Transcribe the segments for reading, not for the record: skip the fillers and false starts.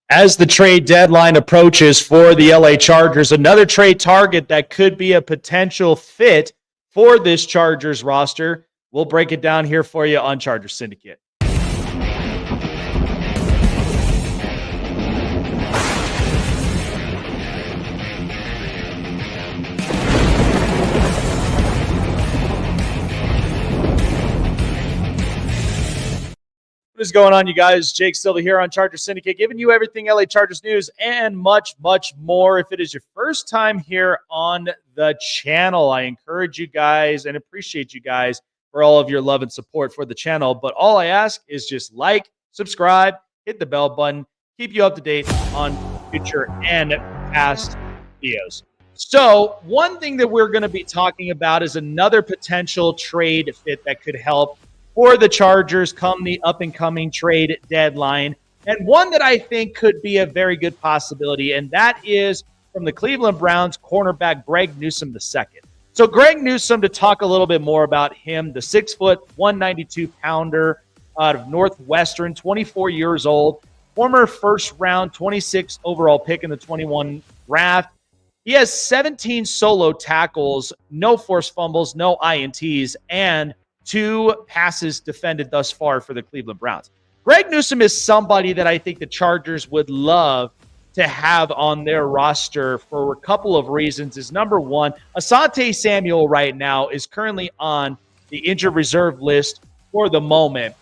As the trade deadline approaches for the LA Chargers, another trade target that could be a potential fit for this Chargers roster. We'll break it down here for you on Chargers Syndicate. What is going on, you guys? Jake Silva here on Chargers Syndicate, giving you everything LA Chargers news and much, much more. If it is your first time here on the channel, I encourage you guys and appreciate you guys for all of your love and support for the channel. But all I ask is just like, subscribe, hit the bell button, keep you up to date on future and past videos. So one thing that we're going to be talking about is another potential trade fit that could help for the Chargers come the up-and-coming trade deadline, and one that I think could be a very good possibility, and that is from the Cleveland Browns cornerback Greg Newsome II. So Greg Newsome, to talk a little bit more about him, the 6-foot, 192-pounder out of Northwestern, 24 years old, former first-round 26 overall pick in the 21 draft. He has 17 solo tackles, no forced fumbles, no INTs, and 2 passes defended thus far for the Cleveland Browns. Greg Newsome is somebody that I think the Chargers would love to have on their roster for a couple of reasons. Is number one, Asante Samuel right now is currently on the injured reserve list for the moment.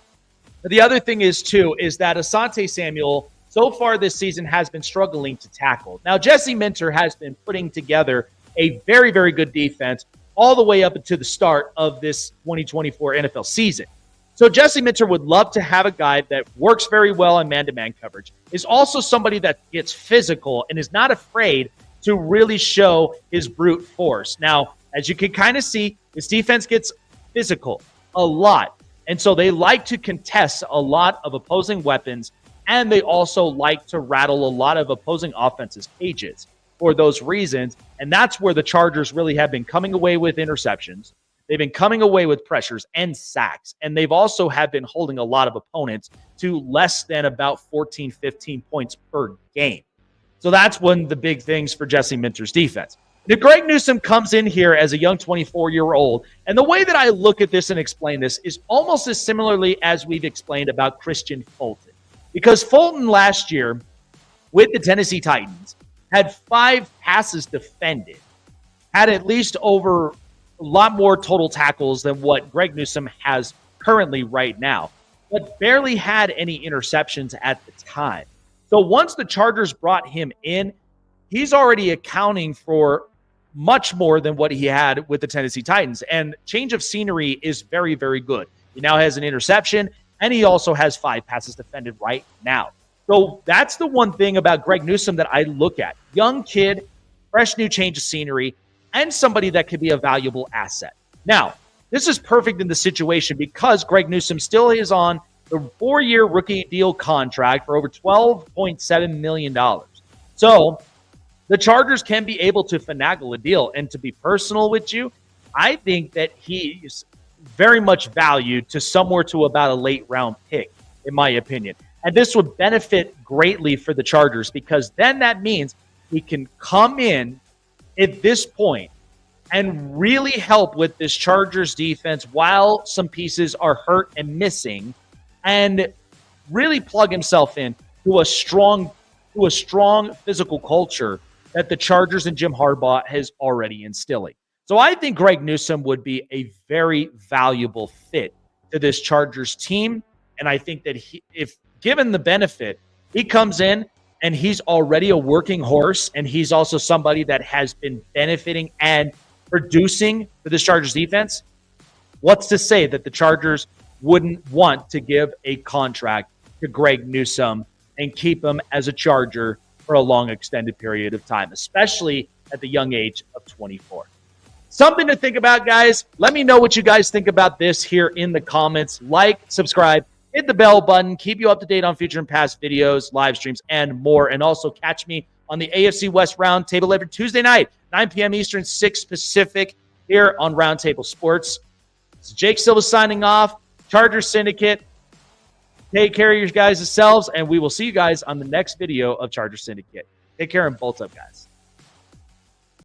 But the other thing is, too, is that Asante Samuel so far this season has been struggling to tackle. Now, Jesse Minter has been putting together a very, very good defense all the way up until the start of this 2024 NFL season. So Jesse Minter would love to have a guy that works very well in man-to-man coverage, is also somebody that gets physical and is not afraid to really show his brute force. Now, as you can kind of see, this defense gets physical a lot. And so they like to contest a lot of opposing weapons, and they also like to rattle a lot of opposing offenses' cages for those reasons. And that's where the Chargers really have been coming away with interceptions. They've been coming away with pressures and sacks. And they've also have been holding a lot of opponents to less than about 14, 15 points per game. So that's one of the big things for Jesse Minter's defense. Now, Greg Newsome comes in here as a young 24-year-old. And the way that I look at this and explain this is almost as similarly as we've explained about Christian Fulton. Because Fulton last year with the Tennessee Titans had 5 passes defended, had at least over a lot more total tackles than what Greg Newsome has currently right now, but barely had any interceptions at the time. So once the Chargers brought him in, he's already accounting for much more than what he had with the Tennessee Titans. And change of scenery is very, very good. He now has an interception, and he also has 5 passes defended right now. So that's the one thing about Greg Newsome that I look at. Young kid, fresh new change of scenery, and somebody that could be a valuable asset. Now, this is perfect in the situation because Greg Newsome still is on the 4-year rookie deal contract for over $12.7 million. So the Chargers can be able to finagle a deal. And to be personal with you, I think that he's very much valued to somewhere to about a late round pick, in my opinion. And this would benefit greatly for the Chargers because then that means he can come in at this point and really help with this Chargers defense while some pieces are hurt and missing, and really plug himself in to a strong physical culture that the Chargers and Jim Harbaugh has already instilling. So I think Greg Newsome would be a very valuable fit to this Chargers team. And I think that if given the benefit, he comes in and he's already a working horse, and he's also somebody that has been benefiting and producing for this Chargers defense. What's to say that the Chargers wouldn't want to give a contract to Greg Newsome and keep him as a Charger for a long extended period of time, especially at the young age of 24. Something to think about, guys. Let me know what you guys think about this here in the comments. Like, subscribe, hit the bell button, keep you up to date on future and past videos, live streams, and more. And also catch me on the AFC West Roundtable every Tuesday night, 9 p.m. Eastern, 6 Pacific, here on Roundtable Sports. This is Jake Silva signing off. Chargers Syndicate. Take care of your guys' selves, and we will see you guys on the next video of Charger Syndicate. Take care and bolts up, guys.